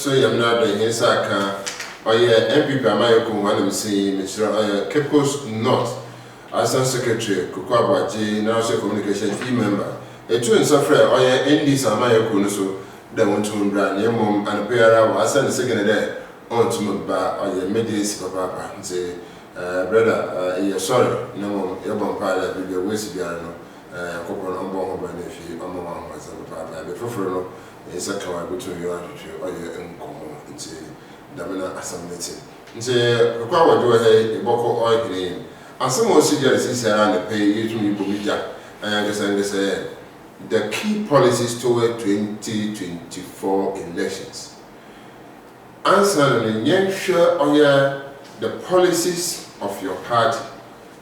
So I'm not doing his aka or MP Pamayoko one see Mr. Cape Coast North Assistant Secretary Kukwabaji National Communication team member. A two in Safra or Indies Amayoko so that want to run your mom and Piara was sent the second day on to Mba or your medias papa and say brother you're sorry no your bumpire will be a waste piano couple on bomb if you on was a papa before is a car between you or your income into Damina Assembly. Say, Quawa do a boko oil green. And some more suggests around the pay you to me, Bobija. I understand say the key policies toward 2024 elections. Answer the sure on the policies of your party,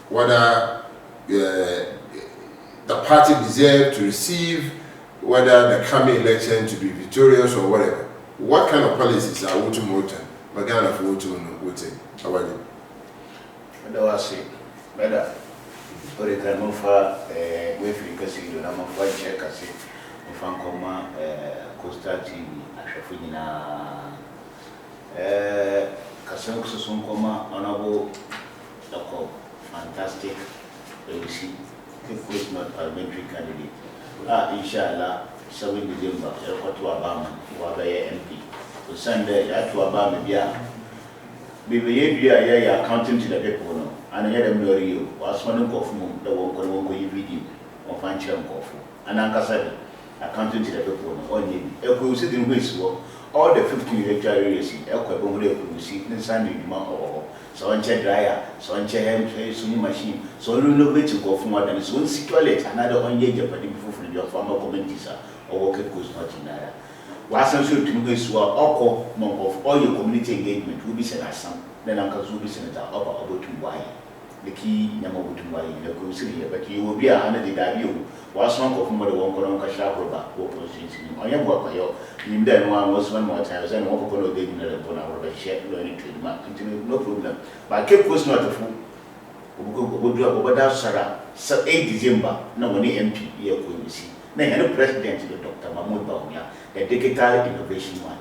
whether the party deserves to receive. Whether the coming election to be victorious or whatever. What kind of policies are we to motor? What kind of voting? How about you? I say, better. But it can move far with Casino, I'm a fine check. I say, if I'm comma, Costa TV, Ashafina Casanxus Uncoma, honorable, fantastic, if not parliamentary candidate. Inshallah, 7 December, to Obama, who are MP. To Sunday, at Obama, be accounting to the people, and I had a mirror, was one of whom the one video of Fancham Kofu, and Ankasadi, accounting to the people, only a who sit in Wiswo, all the 15 electoral areas, Elquabon, who see in Sunday, so on chair dryer, so on chair sewing machine, so no way to go for more than so situate another on year jeopardy before your former communities or work goes not in there. Was some should to go or of all your community engagement will be sent as some, then Uncle will be sent out about to why the key number to why the goes here, but you will be under the debut. Was one of more than one Colonel Sharper or proceeds on your work. You then one was one more time, and one for the dinner upon our share learning to the market, no problem. But Cape was not a fool. Would do about that, Sarah, 8 December, no one MP here could we see. Nay, no president, Dr. Mahmoud Baumia, the digital innovation one.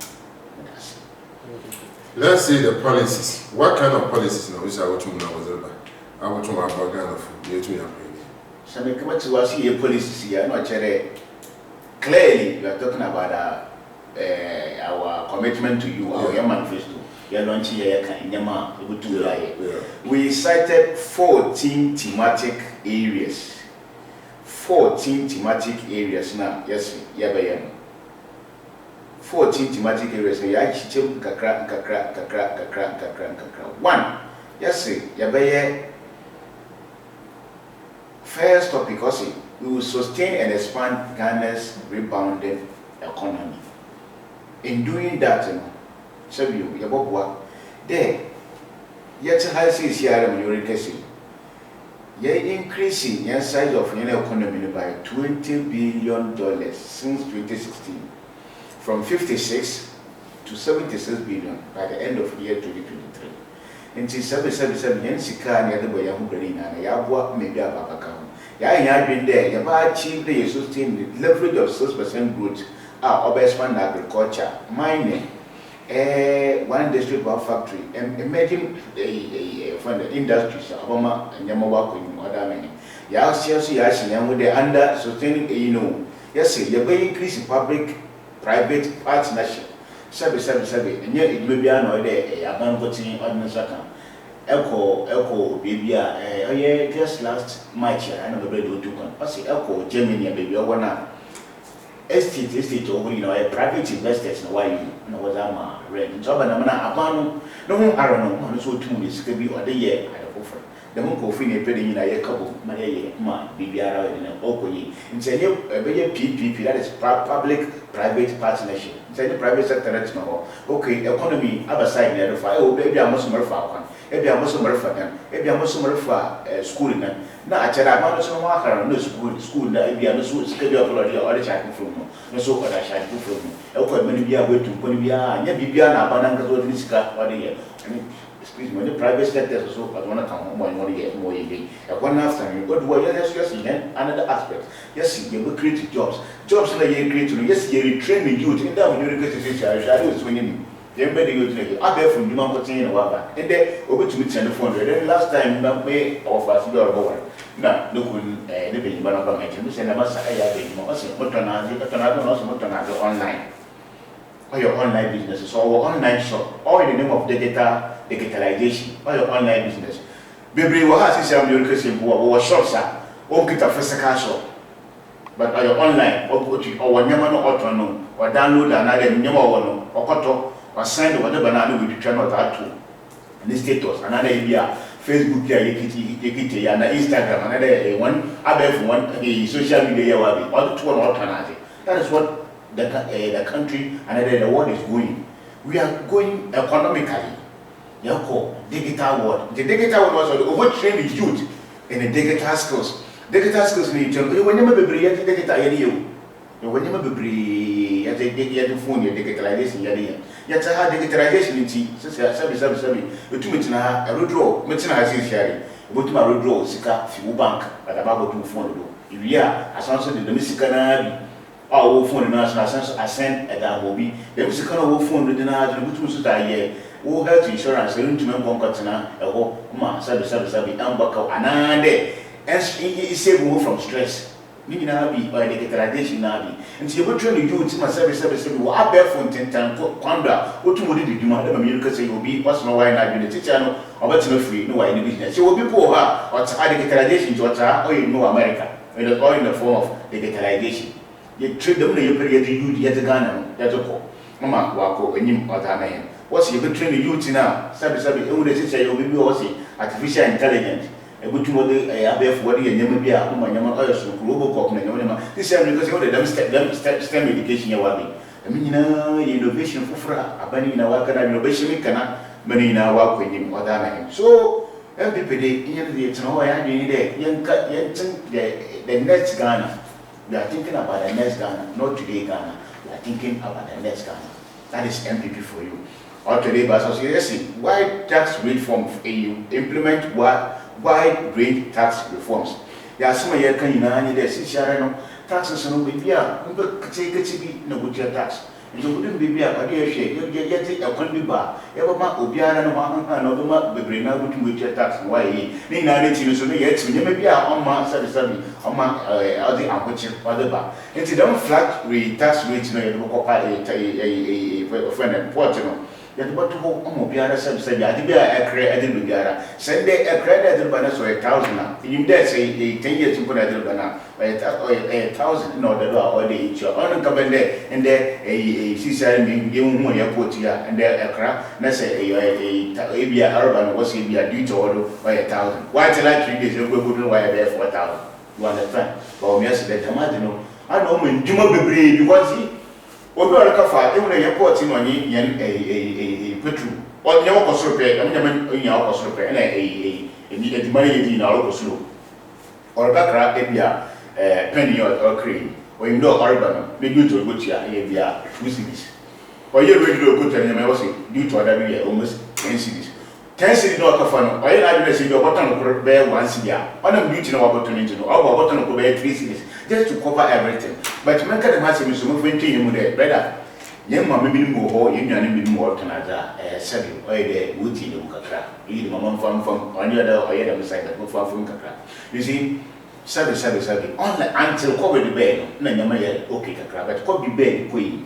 Let's see the policies. What kind of policies now is our two now? I want to have a gun of you to your so we come to us here policies here, not clearly we are talking about our commitment to you, our manifesto. We are launching we cited 14 thematic areas. 14 thematic areas now. Yes, 14 thematic areas. We actually one. Yes, first topic, because we will sustain and expand Ghana's rebounding economy. In doing that, so you there, yet high seas here, you're increasing the size of the economy by $20 billion since 2016, from 56 to 76 billion by the end of year 2023. And 777 Yensika near the Boyahu Green and Yabwa maybe a Babacam. Yaya been there, Yaba achieved the sustained leverage of 6% growth. Expand agriculture, mining, one district, one factory, and emerging industries, Obama and Yamawako in other many. Yes, with the under sustaining, yes, you're going increase in public private partnership. 777, and yet it may be annoyed a banqueting on Echo, baby, just last March, I know the bread will do one. I see Echo, Germany, baby, or one. Estate over a private investors in why you know what I'm ready. So, but I'm not a no, I don't know, so 2 weeks could be or the year at a offer. The monk of Finny Penny in a couple, Maria, BBR in an Okoye, and say, a very PPP, that is public private partnership. Say the private sector, okay, economy, other side near the fire, oh, baby, I must murder one. Maybe I must murder them, maybe I must murder school in them. Now, I tell you, no school, that be a schedule or the child from no so what I shall do from me. Okay, many be away to Polybia, and yet be an abandoned Niska or the year. excuse me, the private sector so but want to come home and want to get more again. One after you go to what yes, another aspect. Yes, you will create jobs. Jobs that you create, yes, you train the youth in that university. I was winning. Then better you take I bet from Human Potain and and then over to me send the phone. Then last time May of us you are going. Now, look when the baby one of my team send a master online. Or your online businesses or online shop or in the name of digitalization or your online business. Baby will have some education or shops or get a physical shop. But are your online or put you or Yamano or download another Yamano or Koto or send whatever banana with the channel that too. And the status another area Facebook here, and Instagram another one other one social media or the two alternative. That is what the country and the world is going. We are going economically. Digital world. The digital world was overtrain the youth in the digital skills. Digital skills need to be when you may be digital. When you may be phone, digitalization. Yet, I had digitalization in tea. The 2 minutes a road draw, Metina has sharing. But my road draw, Sika, Fibu Bank, but about to phone. If you are, as also the Mississippi. Our phone national ascend at that will be the musical phone with the National year. Who health insurance, and to Member a whole service, and Baka, and and save more from stress. Meaning, I'll be by digitalization. And so you're trying to do it, my service, will I bear for 10 times, Quanda, what you did, you might have America say you'll be what's no why not be the channel, or what's no free, no any business. You will be poor, or digitalization to or you know America, or in the form of digitalization. You treat them you period you yet Ghana, that's a call. Mamma, Wako, and you or Dana. What's you train the youth now? Sabi, you'll be also artificial intelligence. A good mother, a bear for what you never be a woman, global government. This is because you them STEM education. You are I mean, innovation for a bunny in our innovation, cannot many in our work with him or Dana. So, everybody in the know I need a young the next Ghana. We are thinking about the next Ghana, not today Ghana. We are thinking about the next Ghana. That is MPP for you. Or today, but association, why tax reform? You implement wide range tax reforms. There are some here can you taxes no be no good tax. You wouldn't be a you get a country bar. Everma Obiana no ma be na with your tax. Why? Nina so yet maybe on my service on my other other bar. It's a don't flat rate tax rate a friend and Portugal. Yet what to hold Obiana service I created send a credit banner so 1,000. You dare say 10 years to put a banner. 1,000 in order or the each on government and there a seaside being money put here and there a crap, let's say a urban was he be a due to order by 1,000. Why till I 3 days ago wouldn't wire there for 1,000? You understand? But yesterday, I know when Juma be because he or go a car, even a airport in money a petrol or the opposite repair, I mean, your opposite repair and a money in our slow or a back penny or cream, or you know, urban, maybe to a good year, 2 cities. Or you're ready to go to an due to other year, almost 10 cities. 10 cities, no Kafano, or I didn't say your bottom of bear once a year. On a beauty no opportunity to know our bottom of bear 3 cities, just to cover everything. But to make the massive is moving to him with better. Young mamma minimum or you need more than a seven or the woody in Kakra. You mamma from on the other or the other side of from Kakra. You see. Sabi online until COVID the bed na nyama ye okay kakra but COVID bed ko yi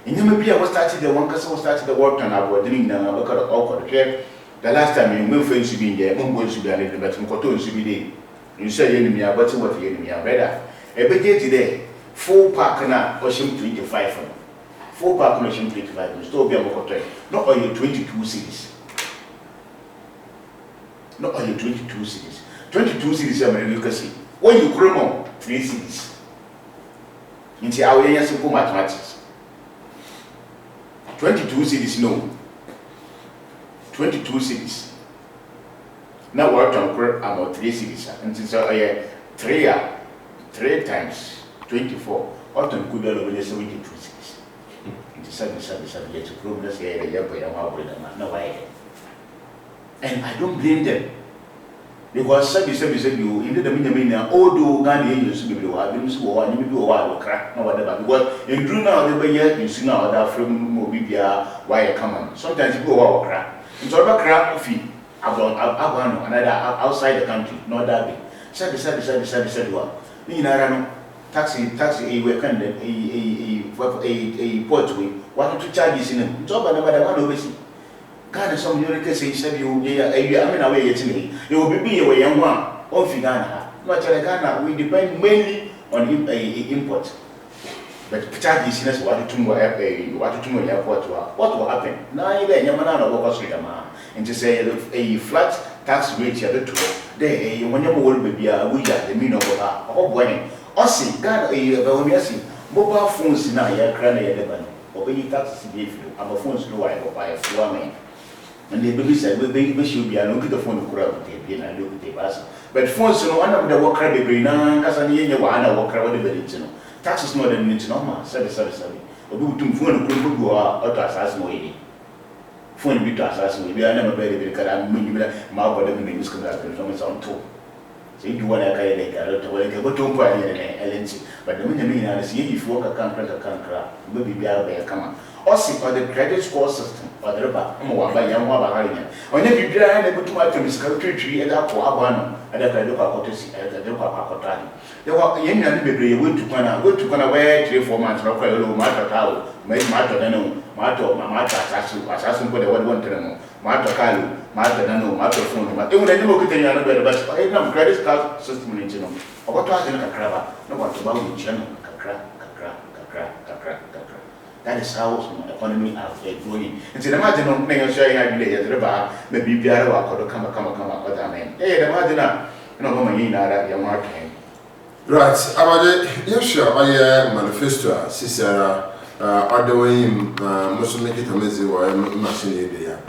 nyama bia was started the one kasa was started the work on about doing na bakara awkward the last time you friends to be there mo go to be ale but mo koto nsu bi dey you say you me about what you me brother e be get there full park na oshim 25 full park na oshim 25 still be mo koto no or you 22 cities no or you 22 cities 22 cities am you see. When you grow on 3 cities, into our simple mathematics, 22 cities, no. 22 cities. Now we're talking about 3 cities. And so 3 times 24, often could be over 72 cities. Into 7 years to prove this area, no way. And I don't blame them. Because said you in the meaning, although Ghana used to be the one, you may be a while crack, no whatever. Because in Drew now, the way you see now that from Mobibia, why you come on. Sometimes you go out crack. It's all about crack fee. Another outside the country, not that big. Said what? Taxi, we can a portway. What to charge in him? It's all about the one overseas. Ghana, some Americans say, said you, I mean, away to me. You will be a young one, or Ghana. Not Ghana, we depend mainly on import. But charges in us what to airport. What will happen? Now, you get Yamana or Australia, and to say a flat tax rate at the tour. They, when you will be a good at the mean of her, or when. Ossi, Ghana, mobile phones in our crown, or any taxes if you have a phone slow, I will buy a floor. And the baby said, we should be a look at the phone crowd, and I look at the bus. But phones, no one of the worker, the brain, Cassania, one, I walk around the village. Taxes not an inch, no, 777. Or do to phone could go out to assassinate. Phone be to assassinate. We are never very because I'm moving my body in the news from his own too. So you want to carry like a go to LNC. But the meaning is if you work a can't maybe be out there, come on. Ossi or the credit score system or the river, by young Wabarian. When you be able to make a miscalculatory and up for one, and the credit at the Pacotani. There were young and baby went to Pana where 3-4 months of a little matter cow, made matter than Mato, assassin for the one to know, Mato Kalu, Mato Nano, Mato phone, but they would never look at any other, but I have credit card system in Chino. Or what was in a crab, no one to bow in Chino, crack. That is how the economy is growing. And so imagine on making sure you have the river, maybe be a walk come, what I mean. Hey, imagine that, your market. Right, about Yosha, I manifesto, Cicera, other way, Muslim make it amazing or machine there.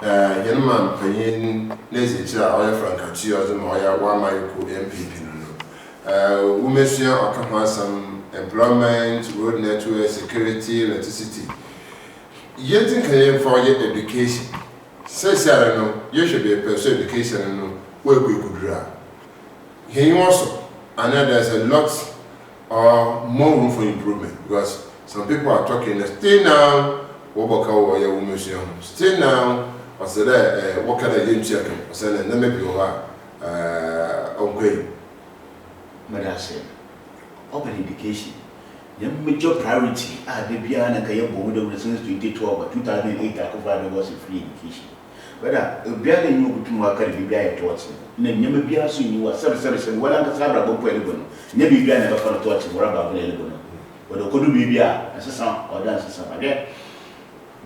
Yenman Payin, Lazy, or Frank, or one mile MPP. Women share or come some employment, road network, security, electricity. You think I for your education? Says I know, you should be a person education and where we could draw. Here also, I know there's a lot or more room for improvement because some people are talking, stay now, what about your woman? Stay now, or say that, what can I do? Check or say, let me be okay. But I say, open education. The major priority at the Biana Kayabo since 2012 or 2008, I covered was a free education. But a Biana knew to work at the Bia towards him. Never Bia soon you were 777, well, I'm a Sabra Bopo, never Bia never found a torch or about Elebono. But the Kodu Bia, as a son or dance some again.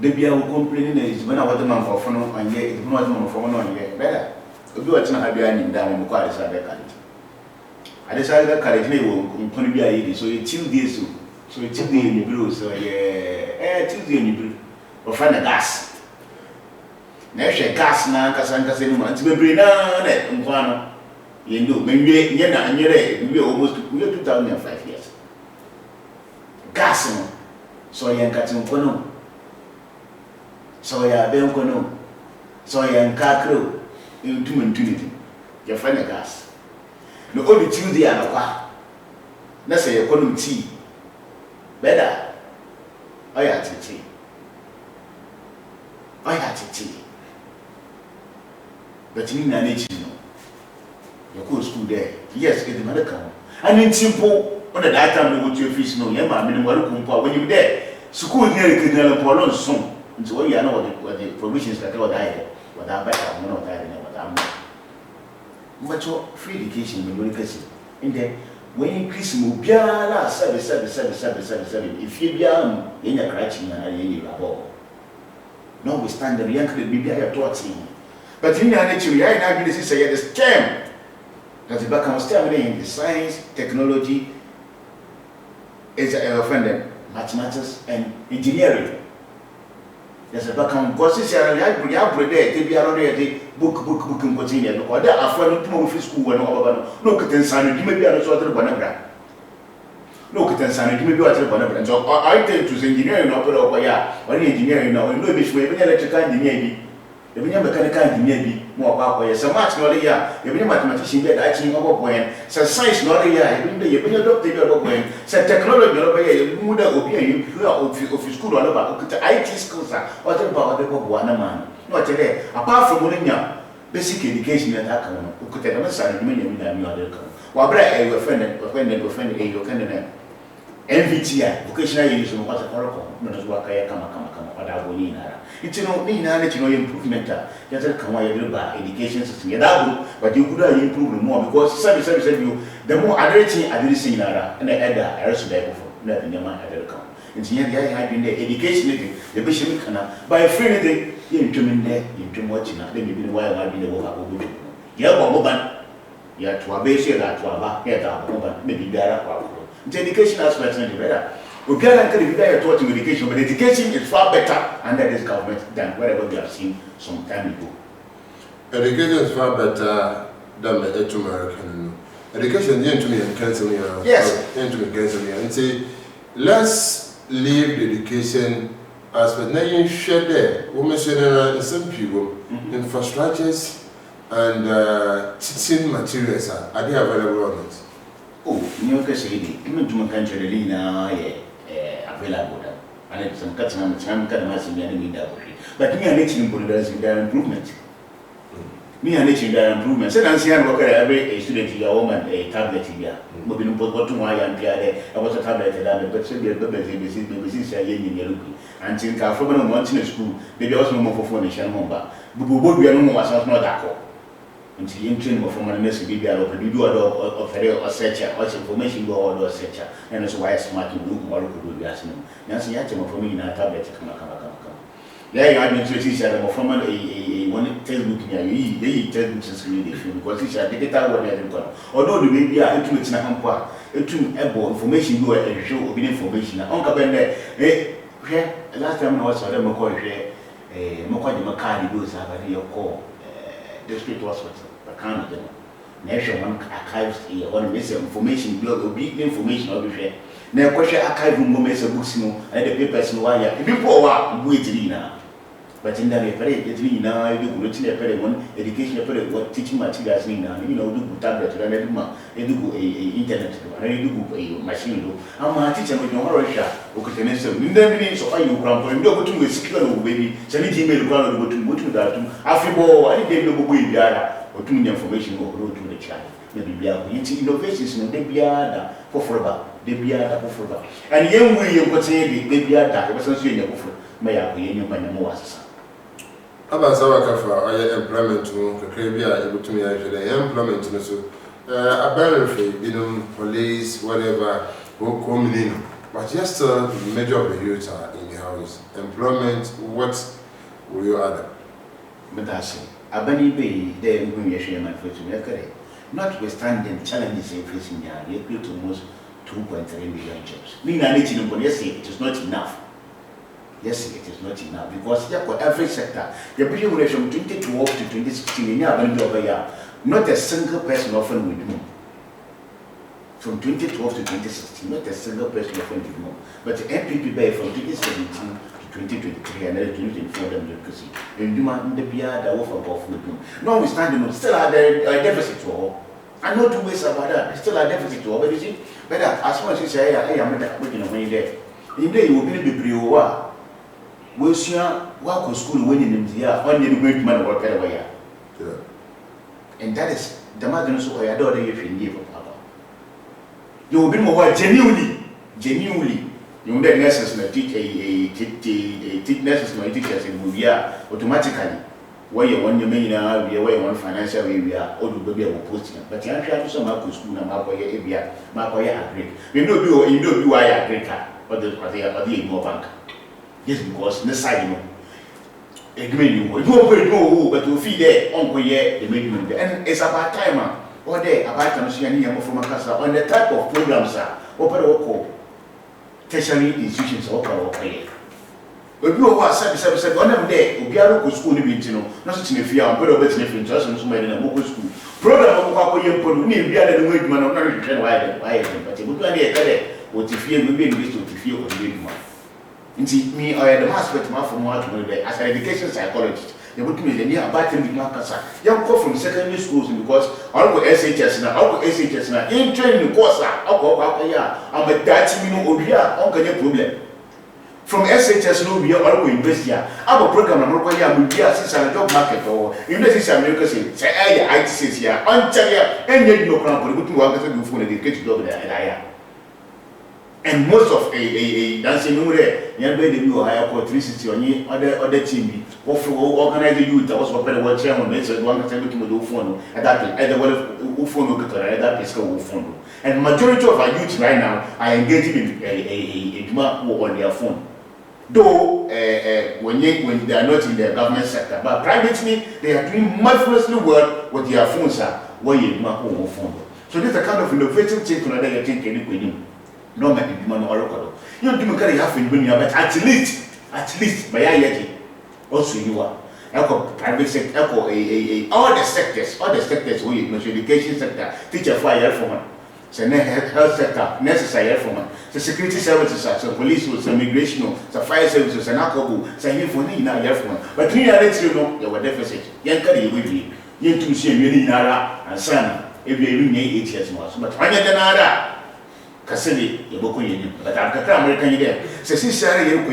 The Bia will complain is when I was the man for fun and yet it was more for 1 year. Better. If you are not having down in the quiet side of the country. I decided that Calais will put me a so it's 2 days. So it's 2 days in the blue, so yeah, 2 days in the blue. Or find a gas. Never gas now, Cassanca anymore. It's been brilliant, Umquano. You know, maybe you're almost 2005 years. Gas, so young Catin Cono. So ya Bencono. So young Cacro in 2 minutes. You find a gas. No only Tuesday and a car. Let's say you call him tea. Better. I had tea. But you need to know. You go to school there. Yes, it's medical. And it's simple. On the night time, you go to your fish. No, you're my minimum. When you're there, school near Kidney Polon soon. And so you know what the provisions that are there. What I better, I'm not there. But your free education will be in there. When you increase Mubiana 777, if you are in a cratching and you are notwithstanding the young could be a torching. But in your nature, I have been say the STEM that the back of STEM in the science, technology, is a friend, mathematics, and engineering. There's a back on courses, I have there, they be around there, book, and continue. Or there are friends to move school and all about. Look at insanity, maybe I sort of Bonabra. Look at insanity, maybe I tell Bonabra. So I tend to engineering opera or engineering now, and maybe electrical engineering. You mean mechanical engineer more power, some maths not a year, you mean mathematician get actually over when, so science not a year, you mean doctor over when, so technology over here, you would you of school or about IT schools are what about the one man. Not today, apart from Mourinho, basic education and that kind of could have a son, many of them are there. While Brad, your friend, your candidate. MVTI, vocational use of what a oracle, not as what I come, what I will need. It's improvement. Just come by education system. But you could improve more because service you the more addressing I didn't see Nara and the other areas of the nothing in my other account. It's here I have been the education, the bishop by a friend in Truman there, in Trumochina, then you've been while I've been the work of Bubu. Yeah, you have to obey that to about maybe there. The education aspect is better. We can't taught in education, but education is far better under this government than whatever we have seen some time ago. Education is far better than the American. Education is to me and cancel me. Yes. Into me cancel me and say, let's leave the education aspect. Now you share there. We mentioned some people, infrastructures and teaching materials are they available on it? Oh, you can say it. Even to my country, now, available. And it's some cuts and some kind of massive enemy that way. But me and Nation Buddhas in their improvement. Me and Nation their improvement. Said I see every student here, woman, a tablet here. Moving what to my and Pierre, I was a tablet, but said the babies are in Yellow. And since our from one school, they also more for formation. But we are no more as not that. Until you train from a message, we are open. You do a searcher, or information go or a searcher, and that's why smart to do more could be asking. Nancy had to for me in a tablet. Come. Yeah, I mean, to teach them from a one textbook near you, they textbooks in because it's a digital one at the although the baby are into it's not information go and show of information. Uncle Ben, last time I was at the McCoy, Macari goes have your call. District hospital, Canada, National Archives, one missing information, blog, big information of the fair. Now, question archive room, books, and the papers in wire. If you pour out, wait now. But in that period, it's now you go to the one education period, what teaching materials in now, you know, do tablet, and do internet, and do a machine. I'm a teacher with no Russia, who could answer. In the minutes of you grandpa, you go to a secure baby, send it email ground to that. After all, I didn't know where you are, or too many information or road to the child. Maybe we are innovations, no, they be other for forever, they be other for forever. And young William could say they be other, was not saying your may I be any man more. About Zawakafa, I employment to Caribbean, able to me actually employment to so apparently, police, whatever, who come in, but just the major of the youth are in the house. Employment, what will you add? But I say, I believe they will be a my first to notwithstanding challenges in facing here, you built almost 2.3 million jobs. Meaning, I need to know, yes, it is not enough. Yes, it is not enough because for every sector, the vision from 2012 to 2016, not a single person often will do. From 2012 to 2016, not a single person often will do. But the MPP by from 2017 to 2023 and then 2024 democracy, and you might be the offer of the room. Notwithstanding, still are a deficit to all. I'm not too waste about that. Still a deficit to all, but you see, better as much as you say, I am not working on my day. In there, you will be able we see walk to school when in India, when you great man or away. And that is the mother so I adore you in give Papa. You will be more genuinely. You will get nurses teach nurses and teachers in Muvia automatically. Where you want your million, where you want financial area, or the baby will post it. But you have to some up to school and map where you agree. You know, I agree, or the more bank. Yes, because the side, a great you know, but to feed there, Uncle Ye, the medium, and it's about time, or day, about Canosian from a casa on the type of programs are open or tertiary institutions or pay. But you are said one of them day, Ubiaro school in not such a fear, but over sniffing just and made in a local school. Program of Papa put me the way man of not why, but it would be a cadet, what if you will be to feel on the man. Me, I had the aspect from what as an education psychologist. you would be near Batten with Marcasa. Young call from secondary schools because I'll go SHS now, in training course, I'll go out here. I'm a Dutch minimum over here, Uncle problem. From SHS no we are all university. Our program I'm required to be assistant job market or university America say I IT says here on Chaya and you know crap but we work as phone education job there. And most of a dancing no there, young lady you hire for 360 on you other team for organize the youth that was prepared what chairman made so one can look to phone at that at the phone at that is called phone. And majority of our youth right now are engaging in a on their phone. Though when they are not in the government sector, but privately they are doing marvelously well with their phones where you map on phone. So this is a kind of innovative thing to another thing with him. No matter the man or record. You don't carry half in when but at least by ayati also you are. Private sector, all the sectors where you education sector, teacher fire for one. So health sector, necessary for one. The security services, so police, so immigration, so fire services, and alcohol, so you for need not for one. But you know there were deficit. Young carry with you. You to see a nara and son, if you remain 8 years more. But when you're nara, Cassini, you book union. But after American there, Cecilia, you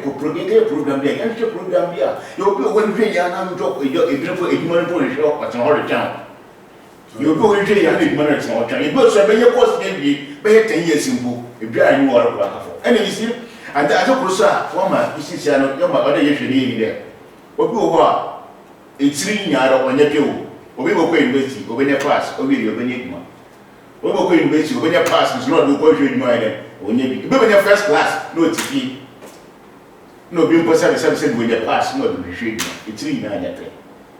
could program there, and program here. You'll be one day young drop with your beautiful ignorant shop at all the town. You go into the 100 minutes more time. You go so many course maybe by 10 years simple. If you are new or whatever. And you see, and that's a cosa, former, you see, your other usually there. What go over? It's 3 yard on your bill. Or we will go university, or when you pass, or we will be one. We will go university, when you pass, is not go to your when you be your first class, no TV. No being possible, something when you pass, no, it's 3 yard.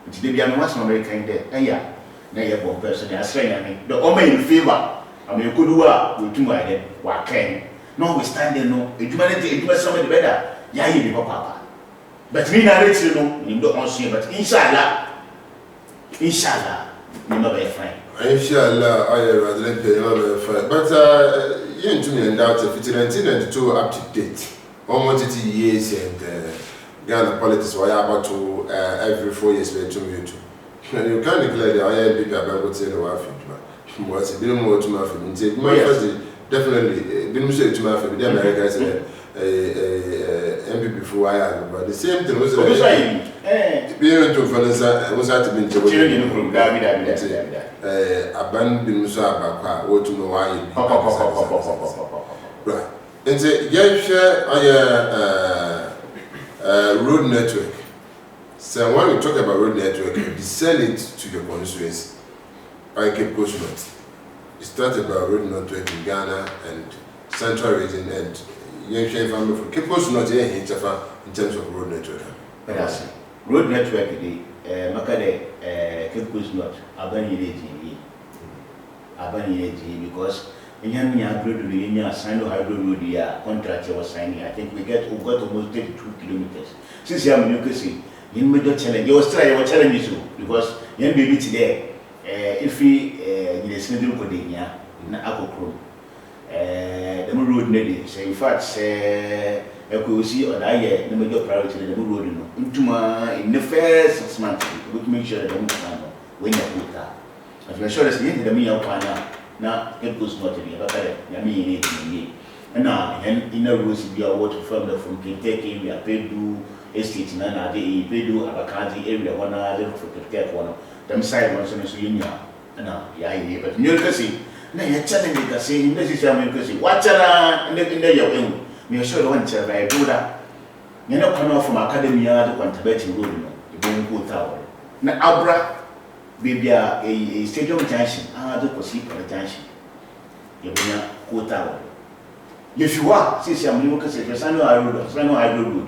It's the American American there. And yeah. Na yɛ person ya sɛ the only in favor am you could do with two wide wa ken no we standing no edwuma somebody better ya yi bi papa but me na reti no you don't want to but inshallah me no be fine inshallah I rather be no be fine but you to me and doubt if it's 1992 up to date almost 80 years and Ghana politics were about to every 4 years we to me too. You can't declare the INPP about the wife. Was it more to my family? Definitely, didn't say to my family. The America said MPP for I but the same thing was being to Vanessa was at the abandoned Musaba, or to know why. Right. And say, yes, road network. So when we talk about road network, you sell it to your constituency. I Cape Coast North. You start about road network in Ghana and Central Region and you can family from Cape Coast North here in terms of road network. Yes. Road network the Makade Cape Coast North Abani because in Yanya road we sign hydro road here contract was signing. I think we got almost 32 kilometers. Since you can see in major challenge, you was trying your challenges because young baby today, if we listen to Codenia in Akokro, the road needed. So, in fact, I could see on I the major priority the road into my in the first 6 months, we make sure that the movement when you put that. If you're sure that's the end of the meal, now it goes not to be about Yami and now, and in a rules, we are water from Kentucky, we are paid to. Estate na de Bedu Abakati area one other for protect one them side ones so you na ya yi but you can see na ya challenge ka say in this you can see watch na in the your me sure one tell by do that you know come from academia to Quantabeti road no e be go tower na abra baby a stadium junction do proceed for the junction you be na go tower if you are since I'm looking say Sano road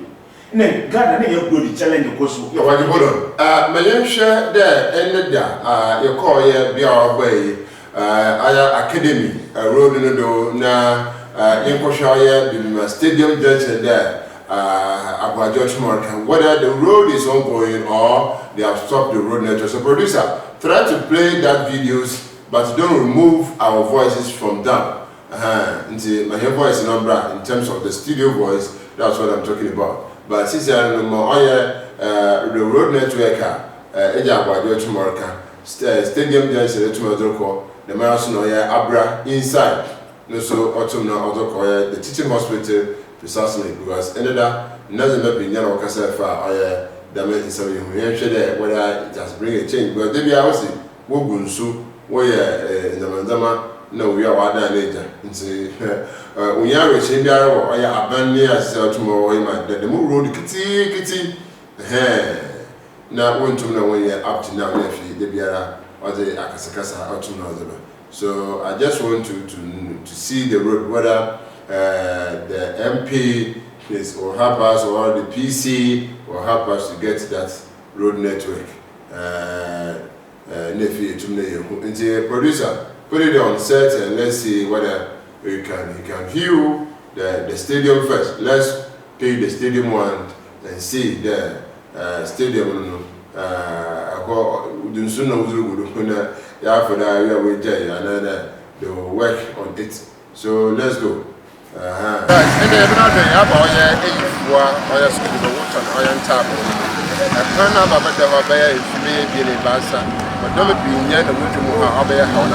Ghana you go the challenge because you hold on. My share there ended there. You call ye be our way. Academy road no na Yankosha the stadium junction there. About George Morgan. Whether the road is ongoing or they have stopped the road network. So producer, try to play that videos, but don't remove our voices from them. My voice number in terms of the studio voice. That's what I'm talking about. But since I know more, road network eja abado tomorrow stadium junction tomorrow the marathon abra inside no so autumn na the teaching hospital precisely because another nothing be nyana okasa fa damage in some you there whether it has bring a change but they be awasi wo gunsu wo ndamandama na we are wada leja nti unya we che biara wo aban ne asese tomorrow ma the road kiti na wontum na when up to now na fi de biara or the akasakasa autumn na zeba. So I just want to see the road whether the MP is or help us or the PC or help us to get that road network. Nefi tumne producer, put it on set and let's see whether you can view the stadium first. Let's pay the stadium one and see the stadium. They will work on it. So let's go. Right, and then another thing about your school, the water, iron table. I can't have a better way if you may be in Bassa, but don't be near the water more. I'll be a house.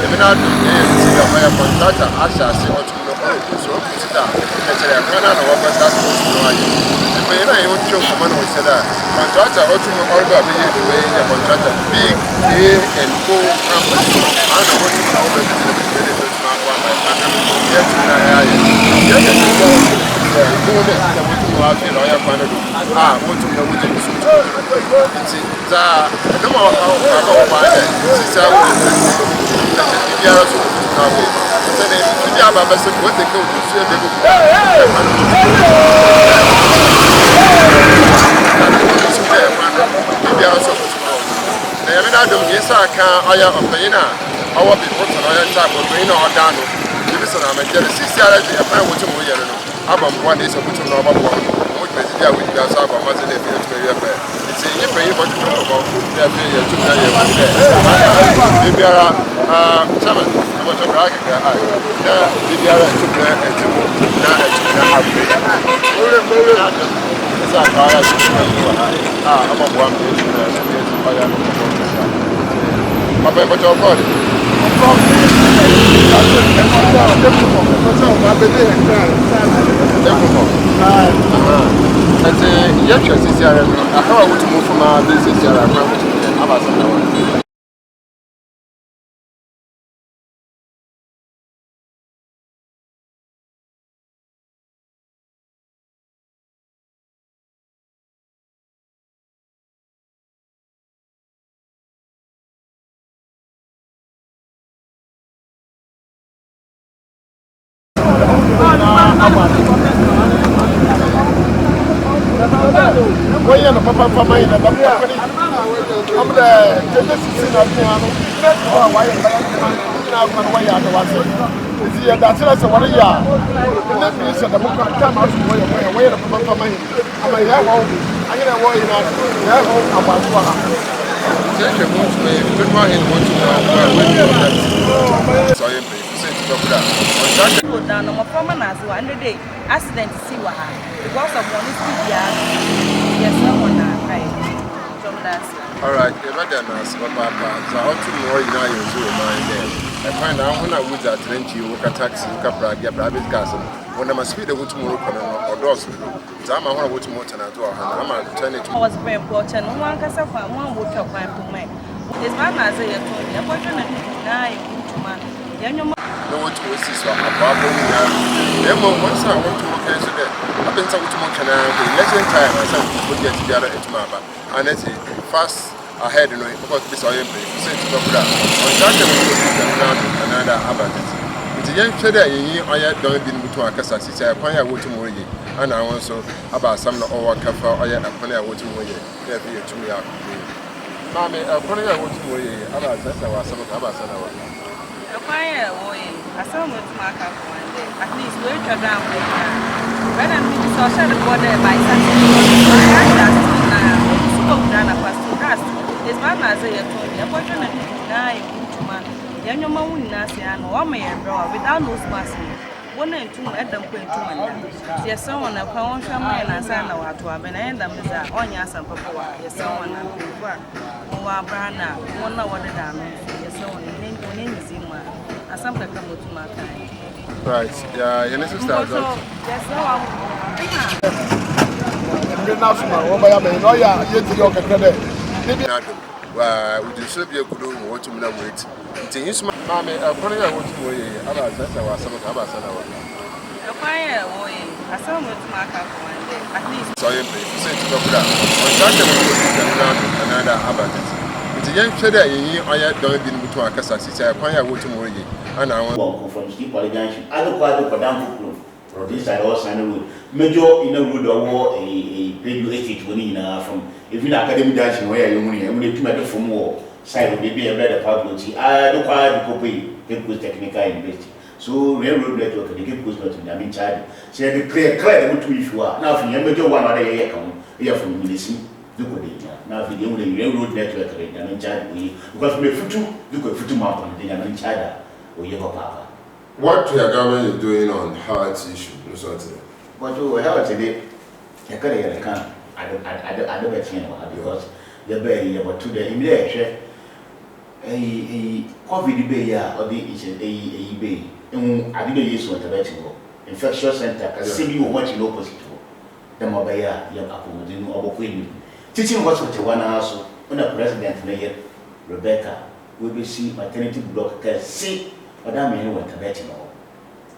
If not, the contractor, I shall see what you know. So, sit down. I can't know what that's supposed to know. But I want to come on with that. Contractor, what you know, all about the way the contractor big and full company. I don't want to know what our people are time of Reno or Dano. Listen, I'm a jealousy. I find what you know. One day, so put on our one. Which is there with us about Mazin. It's a year for you to talk about their failure to tell you. Maybe some of the bragging. Maybe I took accident see what because of one yes, someone right. All right, you're not there now, so how to know you now you're mind there. I find out when I would that rent you work a taxi, get private gas. When I'm a speed of what tomorrow or doors, I'm a what motor and do I'm a turn it. I was very important. One can say one would talk my to me. This man has a opportunity to man. No one to assist or above once I want to work as a I've been talking to Montana, election time, I said we get together at Maba, and it's fast ahead, because this I am saying to Babra. On Saturday, another abundance. It's a young trader in I don't been to a Casa, I find out what tomorrow, and I also about some or Cafa, I upon a water way, there be a 2 year. Mammy, upon a water way, about that, I was some of our I saw with my car one day. At least we're down with when I'm in the social border by Saturday. I spoke down a pastor dust. This man has a opportunity to man. Young man, Nasi, and one may draw without those masks. one and two at them point to yes, someone a pound from my and son or to have been end them on your son papa, yes, someone who are brana, one know what it done, yes, someone name is in one, and some can come to my kind. Right, yeah, your sister. Yes, we just should be a good one to me. It's a use my mammy, a funny I want to way. About that, I was some of a fire, I saw much mark up one day, at least. So I say to go down. Another about it. It's a young trader, I don't been to a casa, I find out what tomorrow. And I want from Steve Junction. I don't quite look down for this side or sign road. Major in a road or war a big estate winning from even academic dancing where you money, and we need to from war side of maybe a better publicity. I don't quite copy people technical invest. So railroad network, the Cape Coast not in charge. Say the clear to issue are now from major one other year come here from medicine. Now the only railroad network in charge because we futu look at futu map on the in charge. What your government is doing on health issue? What we have today, I can't. I don't because the bay about 2 days in there. A COVID bay or the a bay. I didn't use one to infectious center. I see you watching opposite to the mobile young apple within our queen. Teaching hospital 1 hour when a president mayor Rebecca will be see maternity block can see. But I mean, went to bet him all.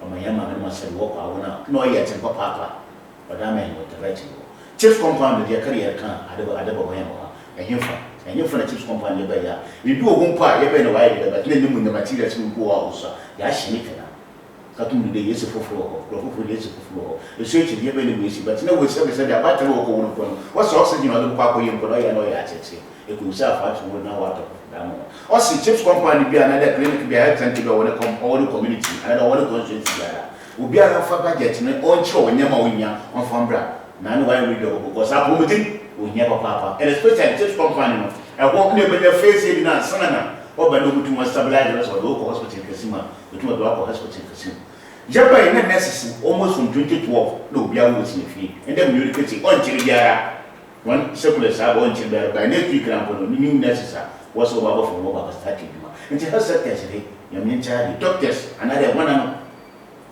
Or my young man must have walked out no yet and papa. But I mean, went to bet him all. Chief compound, your career can, I don't know, and you for the chief compound, by ya. You do a one part, you've been away, but then the materials will go also. Yash Nikan. Cutting the years of floor, for years of floor. The search is given in Missy, but no, we said that battle will go on. What's oxygen on the papa you put on your assets? It could serve out to know what of them. Or see chief company be another clinic be a center or the community, and I want to concentrate. Will be a for budget and on show and Yamawinia on Fambra. None why we do because I'm moving with never papa, and especially chief company. I won't live in your face in a son. Or by no to my stabilizers or local hospital casino, with my local hospital casino. Japan is necessary almost from 2012, no, we are with me, and then we will on Chiliara. One circular sub on Chiliara by next week, new necessary was over from over starting. And she has said yesterday, Yamin Charlie, doctors, another one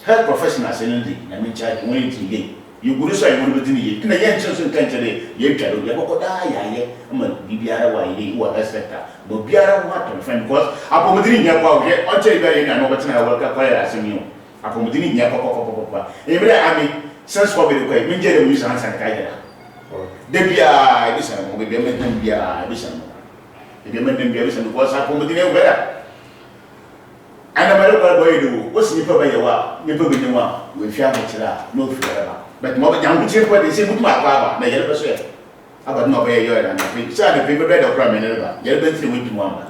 health professionals in the Yamin Charlie, only to you. You would say, you would be in the young children country, you can do Yabokodaya, Bibiara, why you are a sector, but Biara water, friend, because upon the Yapo, I'll tell you, I know what I work acquire as you. Upon the Yapo, every army, since for the way, we get a use and Santa. Debia, this one will be a man, this one. If you make them be a reason, was upon the weather. And a medical boy do, what's the paper you are, you put in the one, with Fiamma, no fear. But more young people, they say, put my father, they never say. About no way you are, and I think, so the paper bed of Prime Minister, you're going to win to one.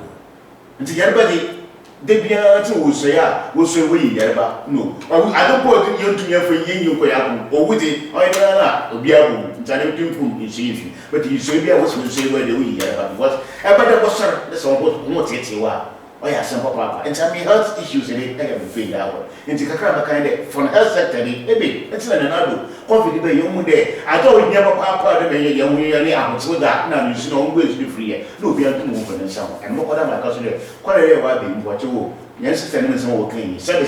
And to everybody, they be a two say, will say, we, Yerba, no. I don't put you to me for you, or with it, or I be able to see you. But you say, I was going to say where the we Yerba was. But that was, sir, that's all what it's you are. Oh, yeah, some papa, and some health issues in it, I have figured out. And to Kakama kind of from health sector, maybe it's another. Coffee the young day. I thought we never papa the young young so that now you should always be free. No, we are to move and some. And what am I consider? Quite a while being what you yes, and some working. 7.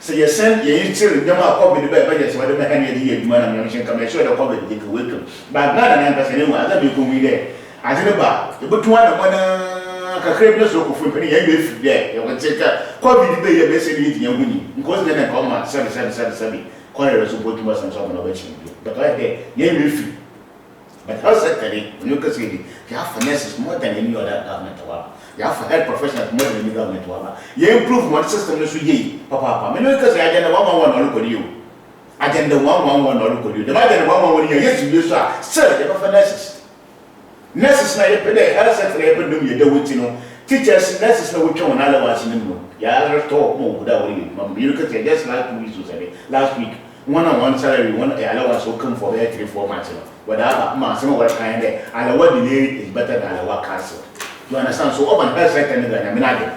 So you send your children, you are copy the bed, but yes, whatever any year, man, and you can make sure the public take a welcome. But not an embassy, other people be there. I did about the good one. A credible so for penny, if there, you will take a copy the bay, a message in your winning. Because then I come at 7. Quite support to us and something of it. But I say, yeah, but how secretary, when you can see it, you have finesse more than any other government. You have health professionals more than any government. You improve one system, you papa. When you can say, I get 111 on you. I get the 111 on you. The man 111 yes, you sir, sir, you have finesses. Nurses na yepede health secretary yepede me do witino teachers nurses na wotwa on ala was nimu ya resto mo guda wori you look at just like we so say last week one salary one allowance will come for 3-4 months whatever ma some work kind there and what delay is better than what cancel you understand so open health secretary na menage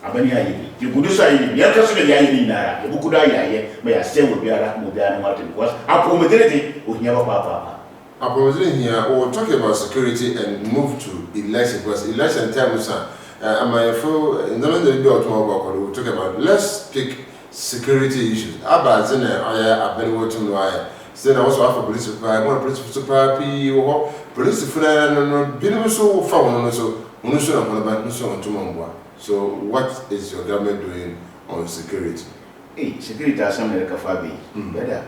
abani ayi you could do so ayi ya kaso de ayi na you could ayi me ya say we biara mo biara no matter because apomodity ohia papa Appropriately here, we'll talk about security and move to election because election time is am I feel in the middle of we'll talk about let's pick security issues. About Zena, I've been watching why. Then I also have a police supply, more police supply, police friend, being so found so so what is your government doing on security? Hey, security has some like a fabi. Better.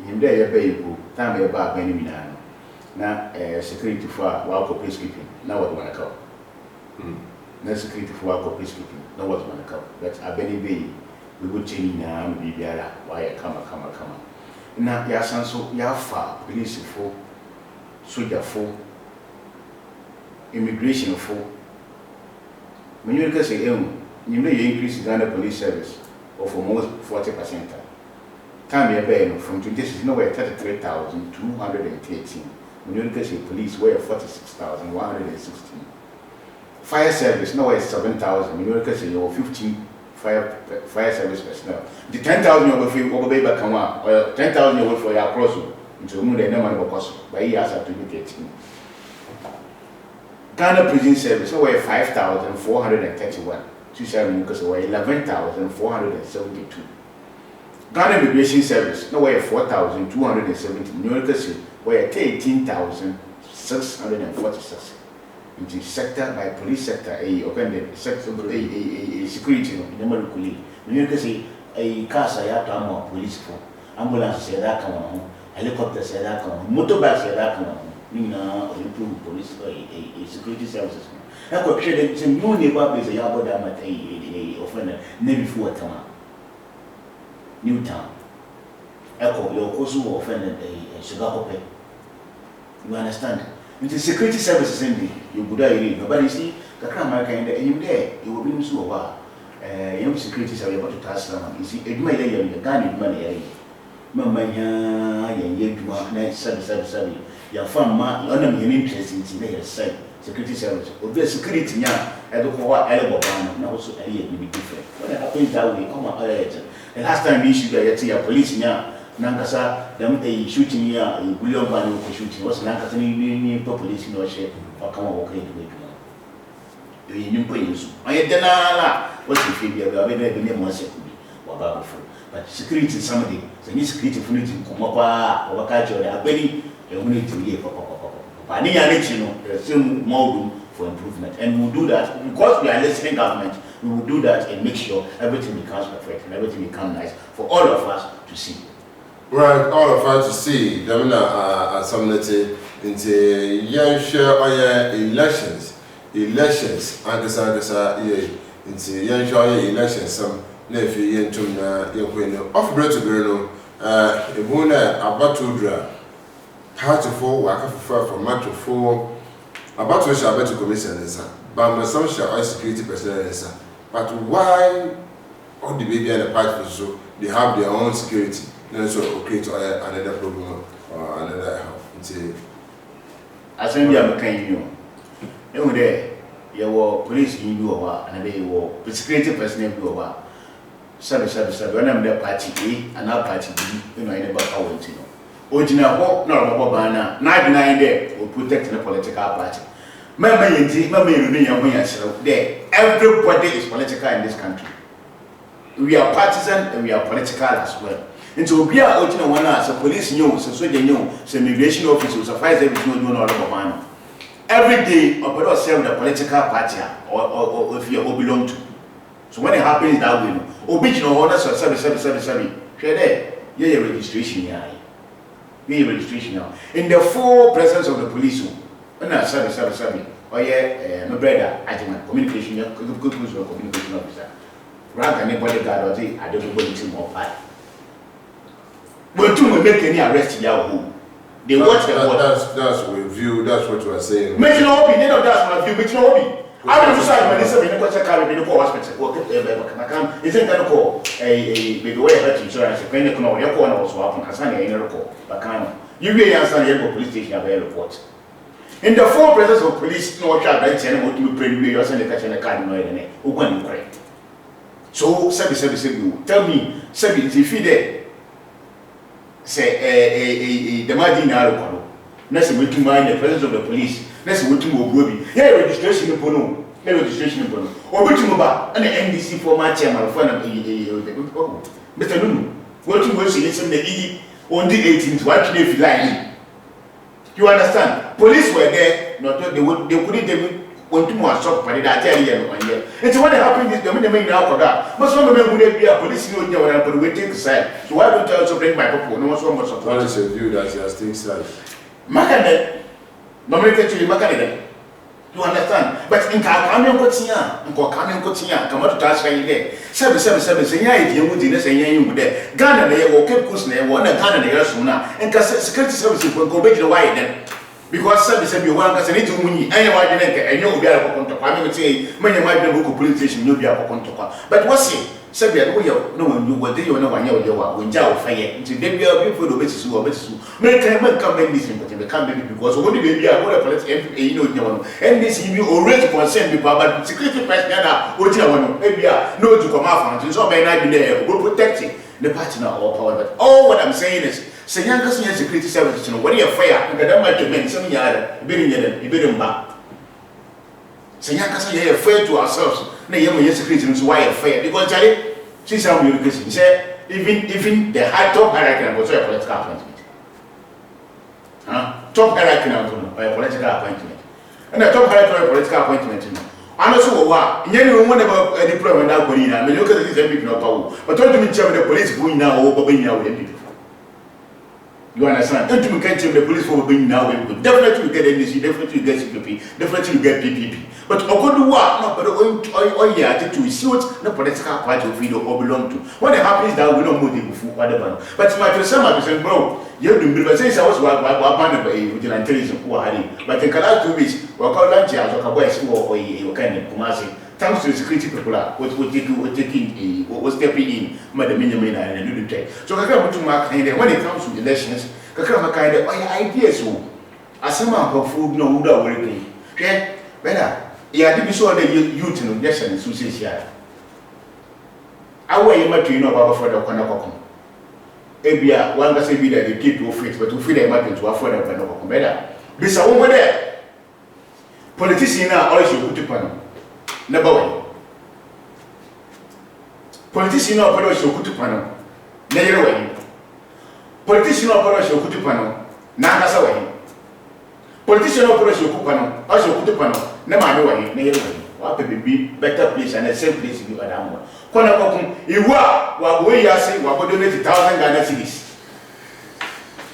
Yimde ya bayiku time ya ba bani minano na security for wa ko peacekeeping na what wanna call na security for wa ko peacekeeping na what wanna call but abani be we go change na bi biara wa ya kama na ya sanso ya fa police for soldier for immigration for when you look say yimde you increase Ghana police service of almost 40%. Time you pay from 26, no way 33,213. When you look at the police, we're 46,116. Fire service, no way 7,000. When you look at your 15 fire service personnel. The 10,000 you will feel over baby come on, or 10,000 you will for your cross into the moon and no money cost by years after 2018. Ghana prison service, no way 5,431. 27 because we're 11,472. Ghana Immigration Service, no way 4,270. New York City, where 18,646. Into sector by police sector, a open sector, a security, number of police. New York City, a car sayata police for ambulance said that come on, helicopter said that come on, motorbike said that come on, improve police a security services. I could say that some new neighbor is a yabo dam at a offender, never before time. Newtown. Echo, your Kosu offended a sugar hoppe. You understand? With the security services in you would die. Nobody see the crime I can you there. You will be so a while. Young security are about to task them. You see, it may lay on the gun money. Mamma, young, 777. Your farm, London, your interest in their side. Security service. Or the security now, I don't know what elbow and also a year will be different. What happens that way? Come on, the last time we issued a police now, Nankasa, them a shooting here, a William Banu shooting was Nankasa in population or shape or come over to it. The Union Prince. I had done what's the figure of the most or Babu. But security is somebody, the new security for me to come up or catch or a very need to hear for Papa. I there's still more room for improvement, and we'll do that because we are listening government. We will do that and make sure everything becomes perfect and everything becomes nice for all of us to see. Right, all of us to see. Damina assembly into young share elections, and into young share elections. Some nephew young to off bread to Bruno. Ebuna about to draw. How to fall, work from match to fall. About to share better commission, but my son shall security personnel. But why all the baby and the party so they have their own security? Then so create another problem or another help. As I'm saying, you know, there you were police in you and they were security personnel you over. When I'm the party A and our party B, you know, I never went to know. Original hope, not a banner, 99 there will protect the political party. Everybody is political in this country. We are partisan and we are political as well. And so we are original one as a police knew, so they knew, so immigration officers suffice everything you know all. Every day, or better serve the political party or if you belong to. So when it happens that way, original orders are 777. Share there, yeah, registration here. Yeah, registration now. In the full presence of the police, when I 777. Oh yeah, my brother, communication officer. Rather than anybody guard or say, I don't know what it's more high. But you will make any arrest in your home. They watch the water. That's review, that's what you are saying. Make no hobby, that's my view, make no hobby. I don't decide when it's a carry the hospital. Isn't that a call? A baby way health insurance, a penny can your corner was walking, Hassan, a call. But you really understand the police station have a report. In the full presence of police, no child right and what you pray you send the catch and the card no any. Open correct. So sabi tell me sabi if you there say the Madina Alcohol. Next week in the presence of the police. Next week in Ogobi. Yeah, registration in Pono. No registration in Pono. Or Bitumba and the NDC former chairman of Mr. Lunu. What you will see is in the E on the 18th. What if you like? You understand? Police were there, not they couldn't want to more shop for that area 1 year. It's what happened is the main alcohol. Most of them would be a police in your but we take side. So why don't I also bring my people? No one was of What is your view that you are still side? Macane, nominated to Macane. You understand? But in Kakamian Cotia, and Kokamian Cotia, come out to task there. 777 say, you would say, you there. Ghana, they will keep Kusne, one a Ghana, they are sooner, and security services will go back to the white then. Because said you want us to win anyone and you will be able to I would say, many might be local police station, you'll be able to come. But what's it? Said we no one you were there, you know, 1 year you are when Jow fire until they be a beautiful basis who are better. Make time come in this but they can't be because what do they be a good police and this you already concerned with but security personnel, what you want, maybe no to come out and so may not be there, will protect the partner or power. But all what I'm saying is, say young security services, you know, what do you fire? And that might mean some yard, bidding back. Say young are fair to ourselves. No, you security is why fair because Charlie, she's how you say, even the high top hierarchy was a political appointment. Top hierarchy by a political appointment. And the top hierarchy political appointment. And also, you wonder about a deployment now, I mean, look at this people not power. But don't me tell the police going now over being now with people. You understand? Don't you can't tell the police for being now with people. Definitely you get NDC, definitely you get CPP, definitely you get PPP. But Okodu what? No, but oh yeah, to see what the political party of video or belong to. What happens that we don't move the before whatever. But my person, bro, you have been saying I was one with an intelligence who are but in the last 2 weeks, we're called lunch as a boys or kind of Kumasi. Thanks to the security people, was stepping in, Madam Minimina and the take. So I come to mark when it comes to elections, Kakama kind of ideas who as some of food no wood are working. Yeah, better. Yeah, did be sure the youth in yes and Susia. I wear you much to know about for the Konako. Ebia, one does say that they keep to fit, but to feed a matter to afford a Konako better. This a woman there. Politicians are always your good panel. Number one. Politicians are always your good panel. Never way. Politicians are always your good panel. Nagasa way. Politicians are always your good panel. As your good panel. Never way. Never way. What could be better place and the same place you are down. Konako, you are way I say, what would donate 1,000 Ghana cedis.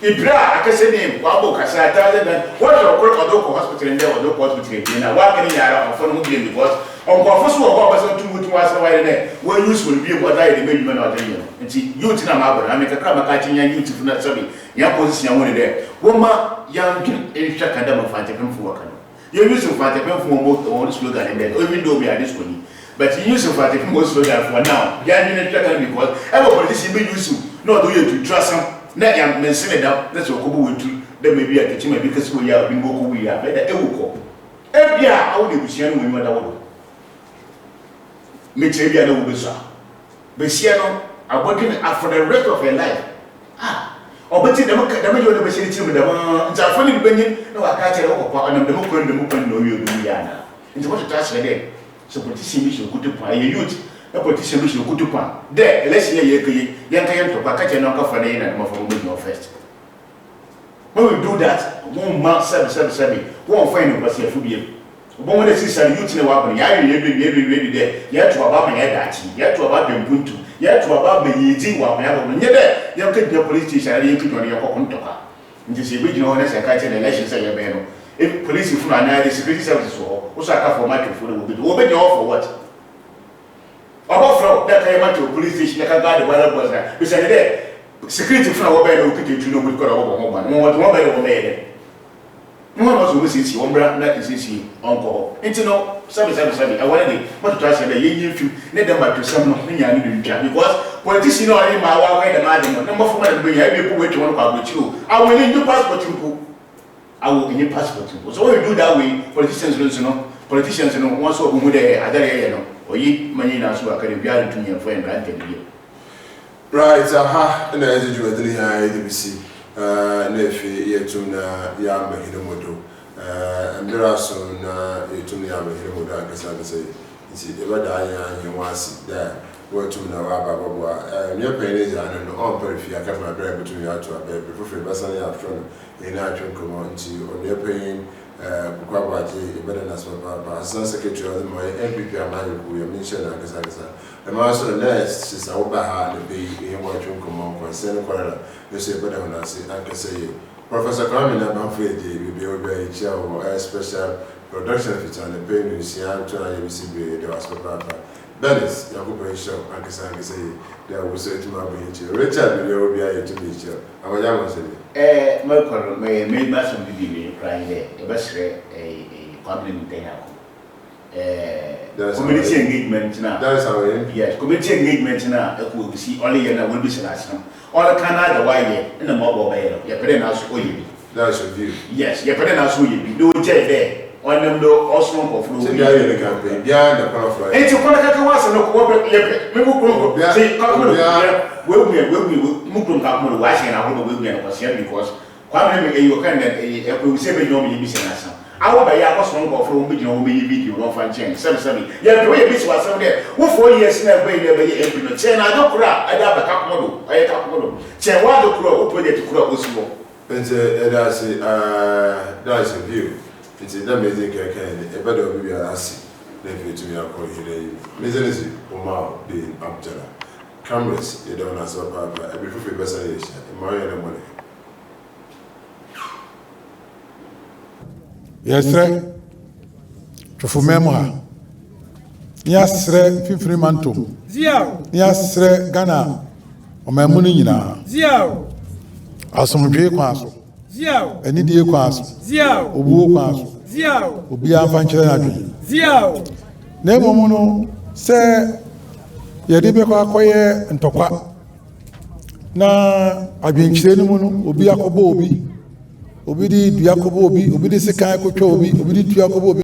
Ibra, I can say name, Wabo Casa, 1,000. What your Odoko hospital in there, Odoko hospital in a walking in a phone because on Confus or Wabas to move to us away there, where use will be what I did you not and see you to Namaba, I make a crab catching and you to not sorry. Young position one there. Woman, young in Shakadam of Fantakum for work. You used to Fantakum for most old slogan and then even though we are this one. But you used to Fantakum most slogan for now. Young in Shakadam because every politician be used to not do you to trust him. Now I'm mentioning that that's what we do. There may be a kitchen because we are being woke. We are better. Ewuko. Ebia, I will be sharing with my mother. Maybe I know this. But Siano, I'm working for the rest of her life. Or but the vicinity with the it's a funny opinion. No, I can't tell and the Mukan know you do Yana. It's what to touch her day. So politician is good to buy a youth. A politician is good to pan. There, let's hear young to package and knock off an end and from your first. When we do that, 1 month 777, won't find us here for you. One of the sisters youth in the weapon, you there, yet to about my head, yet to about them Buntu, yet to about the Yeti, while I have yet, you take your police station and you put on your contour. It is a regional honest and catch an election, say a if police in front of the security services or Osaka for microphone will be open your for what? About from that I went to a police station, like a guy, the weather was there. Beside there, security from our bed, we could know we've got a woman, one better made. No one was always see one brand that is easy uncle. Into no 777. I wanted to try to say that you need them back to some nothing I need to because politicians are in my way and I don't know. Number 4 and bring every people to one about with you. I will need your passport to I will any passport. So when you do that way, politicians once or who they are or ye money now so I can be able to me and friend granted you. Right, aha, and as you were doing IDBC, Nefi, Yetuna, Yama Hidemodo, and there are soon Yetuna Yama Hidemoda, as I say, it's ever dying, you want to sit there. Word to know about your pain is I don't know on periphery. I got my bread between you to a baby. Prefer Bassani after in action community or near pain, Quabaji, better than Papa, Son Secretary of the Moy, MPP, who you mentioned, the master of the nest is our Baha, the be in watching command concern, Corona, you say better than I can say. Professor Carmen Abamfred, we be obeyed chair or a special production feature on the pain in Siam to IBC, the Wasper Papa. Dennis, your operation, I can say, there was a to my beach. Richard, you will be able to meet you. I was young, said, Malcolm may make mass of the crying there, a best a compliment they have. Community engagement now. That's how I am. Yes, community engagement now, will see only and I will be seen as now. All the Canada, why in the mobile bay, you're putting us who you be. That's your view. Yes, you're putting us who you be. Do jail there. On them do also of no the campaign, behind the power. It's a Konaka no cooperate. We will say, will be Mukum Kapu, washing our will be because Kwame, you can a say, no, you miss an answer. I will buy a strong of room, you know, maybe you don't find change. 7 yeah, the way this was some there. Who 4 years never implement. Chain, I don't cry. I have a cup model. I have a cup model. Chain, why the crow, who put it to crow was more. That's a view. It's a amazing a better will be a lassie. Therefore, to me, I'll call you the business Omar being Abjala. Cameras, you don't answer Papa, every free vessel, and Maria and money. Yes, sir. To for memoir. Yes, sir, Fifrimantum. Yes, sir, Ghana. O my money now. As some J Quasso. Any dear Quasso. Obu Quasso. Obia Fancher. Never mono, sir. Yadibeka Quaye and Tokwa. Na I've been chilling Obia Kobobi. Obidi Diakobobi, Obidi Sekai Kochobi, Obidi Diakobobi.